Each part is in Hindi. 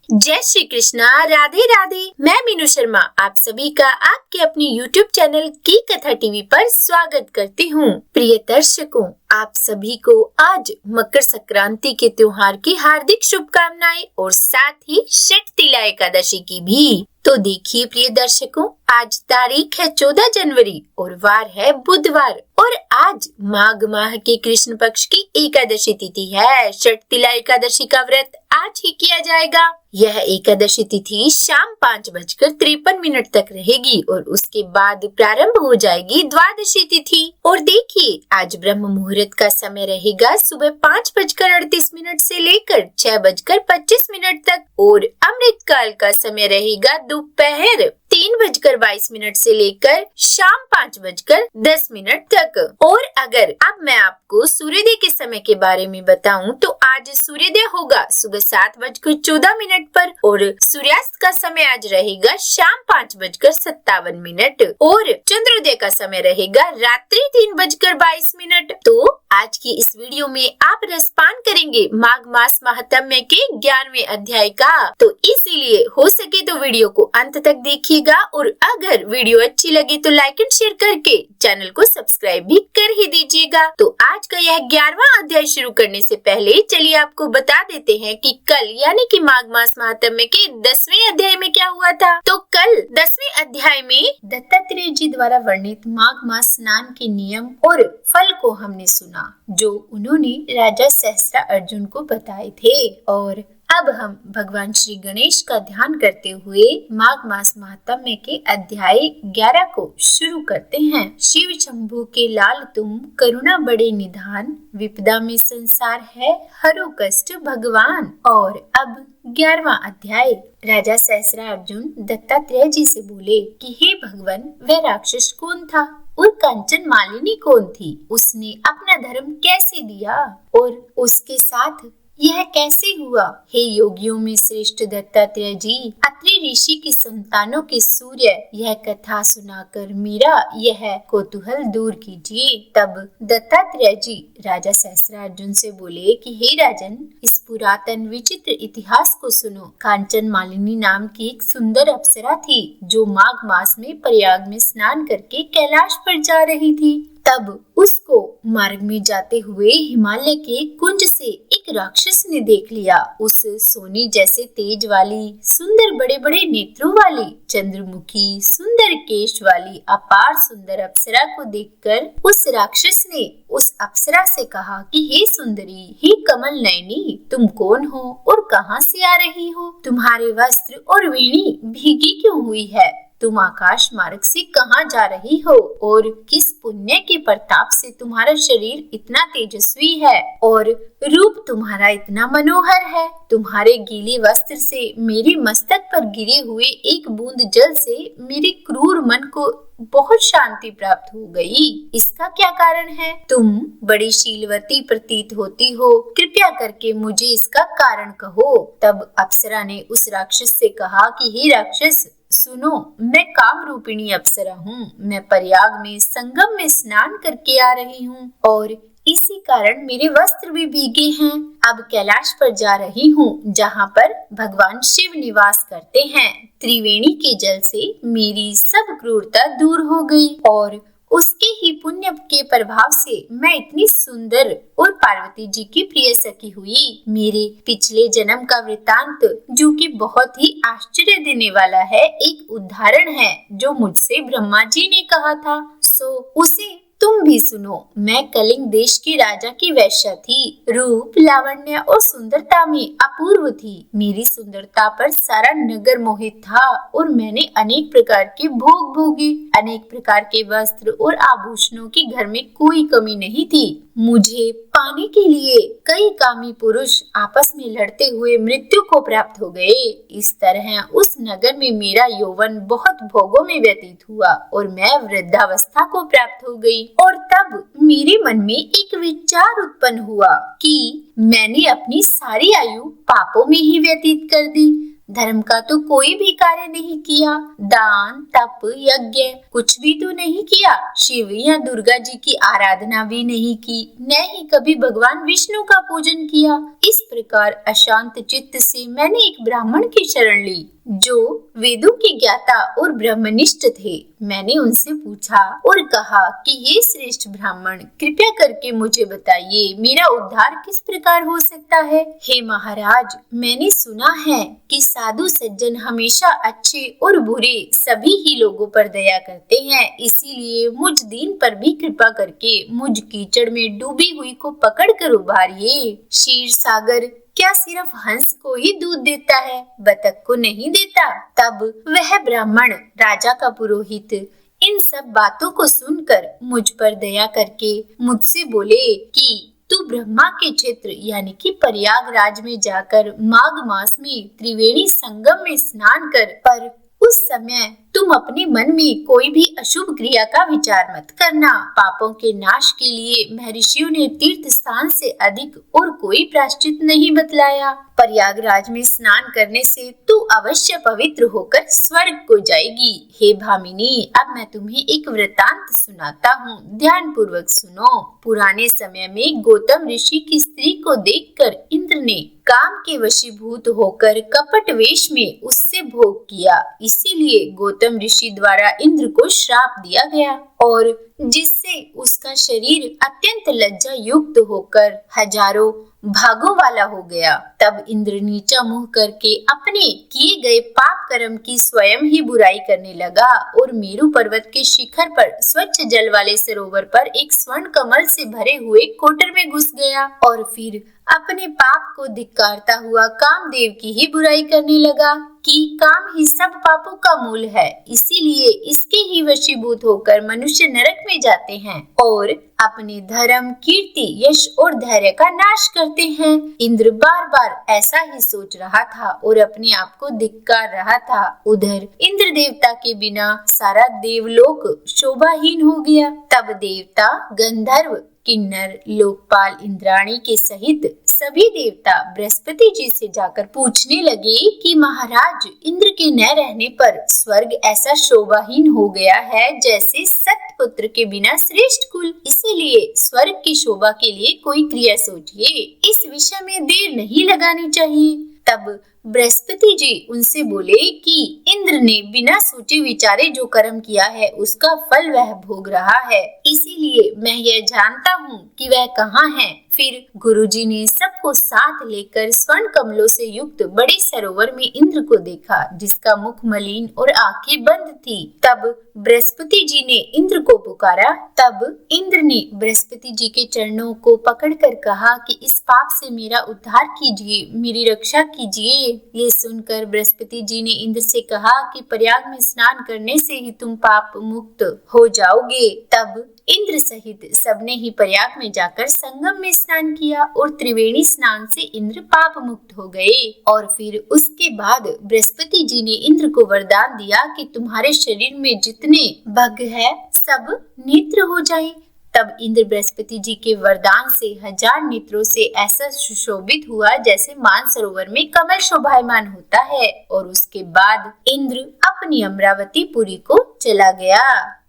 जय श्री कृष्णा, राधे राधे। मैं मीनू शर्मा आप सभी का आपके अपने YouTube चैनल की कथा टीवी पर स्वागत करती हूँ। प्रिय दर्शकों, आप सभी को आज मकर संक्रांति के त्योहार की हार्दिक शुभकामनाएं और साथ ही षटतिला एकादशी की भी। तो देखिए प्रिय दर्शकों, आज तारीख है 14 जनवरी और वार है बुधवार और आज माघ माह के कृष्ण पक्ष की एकादशी तिथि है। षटतिला एकादशी का व्रत आज ही किया जाएगा। यह एकादशी तिथि शाम 5:53 तक रहेगी और उसके बाद प्रारंभ हो जाएगी द्वादशी तिथि। और देखिए, आज ब्रह्म मुहूर्त का समय रहेगा सुबह 5:38 से लेकर 6:25 तक और अमृत काल का समय रहेगा दोपहर 3:22 से लेकर शाम 5:10 तक। और अगर अब मैं आपको सूर्योदय के समय के बारे में बताऊं तो आज सूर्योदय होगा सुबह 7:14 पर और सूर्यास्त का समय आज रहेगा शाम 5:57 और चंद्रोदय का समय रहेगा रात्रि 3:22। तो आज की इस वीडियो में आप रसपान करेंगे माघ मास महात्म्य के 11वें अध्याय का। तो इसीलिए हो सके तो वीडियो को अंत तक देखिएगा और अगर वीडियो अच्छी लगे तो लाइक एंड शेयर करके चैनल को सब्सक्राइब भी कर ही दीजिएगा। तो आज का यह 11वां अध्याय शुरू करने से पहले चलिए आपको बता देते हैं कि कल यानी कि माघ मास महात्म्य के 10वें अध्याय में क्या हुआ था। तो कल 10वें अध्याय में दत्तात्रेय जी द्वारा वर्णित माघ मास स्नान के नियम और फल को हमने सुना जो उन्होंने राजा सहस्त्र अर्जुन को बताए थे। और अब हम भगवान श्री गणेश का ध्यान करते हुए माघ मास महात्म्य के अध्याय 11 को शुरू करते हैं। शिव शंभु के लाल तुम करुणा बड़े निधान, विपदा में संसार है हरो कष्ट भगवान। और अब 11वां अध्याय। राजा सहस्त्र अर्जुन दत्तात्रेय जी से बोले कि हे भगवान, वह राक्षस कौन था और कंचन मालिनी कौन थी? उसने अपना धर्म कैसे दिया और उसके साथ यह कैसे हुआ? हे योगियों में श्रेष्ठ दत्तात्रेय जी, अत्रि ऋषि की संतानों के सूर्य, यह कथा सुनाकर मेरा यह कौतूहल दूर कीजिए। तब दत्तात्रेय जी राजा सहस्त्रार्जुन से बोले कि हे राजन, इस पुरातन विचित्र इतिहास को सुनो। कांचन मालिनी नाम की एक सुंदर अप्सरा थी जो माघ मास में प्रयाग में स्नान करके कैलाश पर जा रही थी। तब उसको मार्ग में जाते हुए हिमालय के कुंज से एक राक्षस ने देख लिया। उस सोने जैसे तेज वाली, सुंदर बड़े बड़े नेत्रों वाली, चंद्रमुखी, सुंदर केश वाली अपार सुंदर अप्सरा को देखकर उस राक्षस ने उस अप्सरा से कहा कि हे सुंदरी, हे कमल नयनी, तुम कौन हो और कहां से आ रही हो? तुम्हारे वस्त्र और वेणी भीगी क्यों हुई है? तुम आकाश मार्ग से कहाँ जा रही हो और किस पुण्य के प्रताप से तुम्हारा शरीर इतना तेजस्वी है और रूप तुम्हारा इतना मनोहर है? तुम्हारे गीले वस्त्र से मेरे मस्तक पर गिरे हुए एक बूंद जल से मेरे क्रूर मन को बहुत शांति प्राप्त हो गई। इसका क्या कारण है? तुम बड़ी शीलवती प्रतीत होती हो, कृपया करके मुझे इसका कारण कहो। तब अप्सरा ने उस राक्षस से कहा कि हे राक्षस, सुनो, मैं काम रूपिणी अप्सरा हूँ। मैं प्रयाग में संगम में स्नान करके आ रही हूँ और इसी कारण मेरे वस्त्र भी भीगे हैं। अब कैलाश पर जा रही हूँ जहाँ पर भगवान शिव निवास करते हैं। त्रिवेणी के जल से मेरी सब क्रूरता दूर हो गई और उसके ही पुण्य के प्रभाव से मैं इतनी सुंदर और पार्वती जी की प्रिय सखी हुई। मेरे पिछले जन्म का वृतांत, जो कि बहुत ही आश्चर्य देने वाला है, एक उदाहरण है जो मुझसे ब्रह्मा जी ने कहा था। सो उसे तुम भी सुनो। मैं कलिंग देश के राजा की वैश्या थी। रूप, लावण्य और सुंदरता में अपूर्व थी। मेरी सुंदरता पर सारा नगर मोहित था और मैंने अनेक प्रकार के भोग भोगे। अनेक प्रकार के वस्त्र और आभूषणों की घर में कोई कमी नहीं थी। मुझे पाने के लिए कई कामी पुरुष आपस में लड़ते हुए मृत्यु को प्राप्त हो गए। इस तरह उस नगर में मेरा यौवन बहुत भोगों में व्यतीत हुआ और मैं वृद्धावस्था को प्राप्त हो गई। और तब मेरे मन में एक विचार उत्पन्न हुआ कि मैंने अपनी सारी आयु पापों में ही व्यतीत कर दी। धर्म का तो कोई भी कार्य नहीं किया, दान तप यज्ञ कुछ भी तो नहीं किया, शिव या दुर्गा जी की आराधना भी नहीं की, न ही कभी भगवान विष्णु का पूजन किया। इस प्रकार अशांत चित्त से मैंने एक ब्राह्मण की शरण ली जो वेदों के ज्ञाता और ब्रह्मनिष्ठ थे। मैंने उनसे पूछा और कहा कि हे श्रेष्ठ ब्राह्मण, कृपया करके मुझे बताइए मेरा उद्धार किस प्रकार हो सकता है। हे महाराज, मैंने सुना है कि साधु सज्जन हमेशा अच्छे और बुरे सभी ही लोगों पर दया करते हैं, इसीलिए मुझ दीन पर भी कृपा करके मुझ कीचड़ में डूबी हुई को पकड़ कर उबारिए। क्षीर सागर क्या सिर्फ हंस को ही दूध देता है, बतख को नहीं देता? तब वह ब्राह्मण राजा का पुरोहित इन सब बातों को सुनकर मुझ पर दया करके मुझसे बोले कि तू ब्रह्मा के क्षेत्र यानी कि प्रयागराज में जाकर माघ मास में त्रिवेणी संगम में स्नान कर, पर उस समय तुम अपने मन में कोई भी अशुभ क्रिया का विचार मत करना। पापों के नाश के लिए महर्षियों ने तीर्थ स्थान से अधिक और कोई प्रायश्चित नहीं बतलाया। प्रयागराज में स्नान करने से तू अवश्य पवित्र होकर स्वर्ग को जाएगी। हे भामिनी, अब मैं तुम्हें एक वृतांत सुनाता हूँ, ध्यान पूर्वक सुनो। पुराने समय में गौतम ऋषि की स्त्री को देखकर इंद्र ने काम के वशीभूत होकर कपट वेश में उससे भोग किया, इसीलिए गौतम ऋषि द्वारा इंद्र को श्राप दिया गया और जिससे उसका शरीर अत्यंत लज्जा युक्त होकर हजारों भागों वाला हो गया। तब इंद्र नीचा मुंह करके अपने किए गए पाप कर्म की स्वयं ही बुराई करने लगा और मेरु पर्वत के शिखर पर स्वच्छ जल वाले सरोवर पर एक स्वर्ण कमल से भरे हुए कोटर में घुस गया और फिर अपने पाप को धिक्कारता हुआ कामदेव की ही बुराई करने लगा कि काम ही सब पापों का मूल है, इसीलिए इसके ही वशीभूत होकर मनुष्य नरक में जाते हैं और अपने धर्म, कीर्ति, यश और धैर्य का नाश करते हैं। इंद्र बार बार ऐसा ही सोच रहा था और अपने आप को धिक्कार रहा था। उधर इंद्र देवता के बिना सारा देवलोक शोभाहीन हो गया। तब देवता, गंधर्व, किन्नर, लोकपाल, इंद्राणी के सहित सभी देवता बृहस्पति जी से जाकर पूछने लगे कि महाराज, इंद्र के न रहने पर स्वर्ग ऐसा शोभाहीन हो गया है जैसे सतपुत्र के बिना श्रेष्ठ कुल, इसीलिए स्वर्ग की शोभा के लिए कोई क्रिया सोचिए, इस विषय में देर नहीं लगानी चाहिए। तब बृहस्पति जी उनसे बोले कि इंद्र ने बिना सोचे विचारे जो कर्म किया है उसका फल वह भोग रहा है, इसीलिए मैं यह जानता हूँ कि वह कहाँ है। फिर गुरुजी ने सबको साथ लेकर स्वर्ण कमलों से युक्त बड़े सरोवर में इंद्र को देखा, जिसका मुख मलिन और आंखें बंद थी। तब बृहस्पति जी ने इंद्र को पुकारा। तब इंद्र ने बृहस्पति जी के चरणों को पकड़कर कहा कि इस पाप से मेरा उद्धार कीजिए, मेरी रक्षा कीजिए। ये सुनकर बृहस्पति जी ने इंद्र से कहा कि प्रयाग में स्नान करने से ही तुम पाप मुक्त हो जाओगे। तब इंद्र सहित सबने ही प्रयाग में जाकर संगम में स्नान किया और त्रिवेणी स्नान से इंद्र पाप मुक्त हो गए। और फिर उसके बाद बृहस्पति जी ने इंद्र को वरदान दिया कि तुम्हारे शरीर में जितने भग है सब नेत्र हो जाए। तब इंद्र बृहस्पति जी के वरदान से 1000 नेत्रों से ऐसा सुशोभित हुआ जैसे मानसरोवर में कमल शोभायमान होता है। और उसके बाद इंद्र अपनी अमरावती पुरी को चला गया।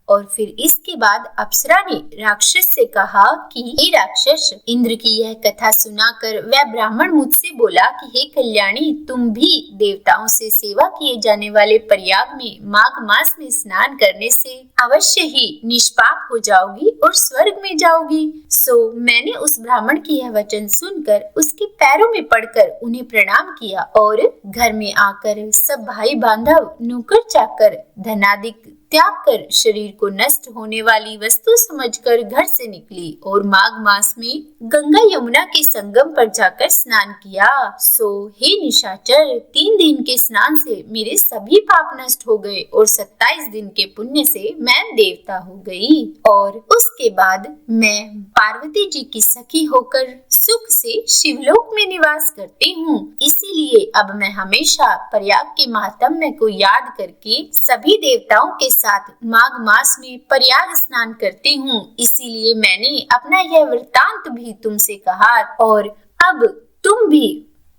और फिर इसके बाद अप्सरा ने राक्षस से कहा कि हे राक्षस, इंद्र की यह कथा सुनाकर वह ब्राह्मण मुझसे बोला कि हे कल्याणी, तुम भी देवताओं से सेवा किए जाने वाले प्रयाग में माघ मास में स्नान करने से अवश्य ही निष्पाप हो जाओगी और स्वर्ग में जाओगी। सो मैंने उस ब्राह्मण की यह वचन सुनकर उसके पैरों में पड़कर उन्हें प्रणाम किया और घर में आकर सब भाई बांधव, नौकर चाकर, धनादिक त्याग कर शरीर को नष्ट होने वाली वस्तु समझकर घर से निकली और माघ मास में गंगा यमुना के संगम पर जाकर स्नान किया। सो हे निशाचर, 3 दिन के स्नान से मेरे सभी पाप नष्ट हो गए और 27 दिन के पुण्य से मैं देवता हो गई। और उसके बाद मैं पार्वती जी की सखी होकर सुख से शिवलोक में निवास करती हूँ। इसीलिए अब मैं हमेशा प्रयाग के महात्म्य को याद करके सभी देवताओं के साथ माघ मास में प्रयाग स्नान करती हूँ। इसीलिए मैंने अपना यह वृत्तांत भी तुमसे कहा और अब तुम भी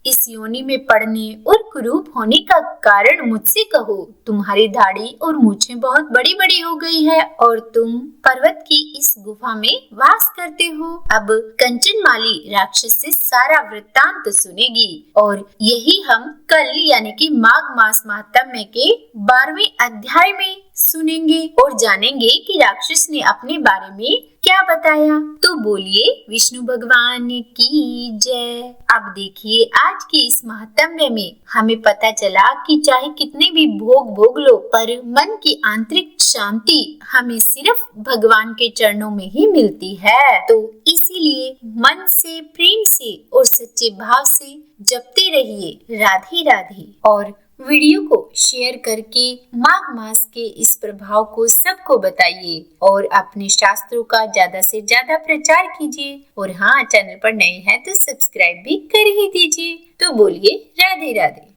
इस योनि में पड़ने और कुरूप होने का कारण मुझसे कहो। तुम्हारी दाढ़ी और मूछें बहुत बड़ी बड़ी हो गई है और तुम पर्वत की इस गुफा में वास करते हो। अब कंचनमाली राक्षस से सारा वृत्तांत सुनेगी और यही हम कल यानी कि माघ मास महात्म्य के 12वें अध्याय में सुनेंगे और जानेंगे कि राक्षस ने अपने बारे में क्या बताया। तो बोलिए विष्णु भगवान की जय। अब देखिए आज की इस महात्म्य में हमें पता चला कि चाहे कितने भी भोग भोग लो पर मन की आंतरिक शांति हमें सिर्फ भगवान के चरणों में ही मिलती है। तो इसीलिए मन से, प्रेम से और सच्चे भाव से जपते रहिए राधे राधे और वीडियो को शेयर करके माघ मास के इस प्रभाव को सबको बताइए और अपने शास्त्रों का ज्यादा से ज्यादा प्रचार कीजिए। और हाँ, चैनल पर नए हैं तो सब्सक्राइब भी कर ही दीजिए। तो बोलिए राधे राधे।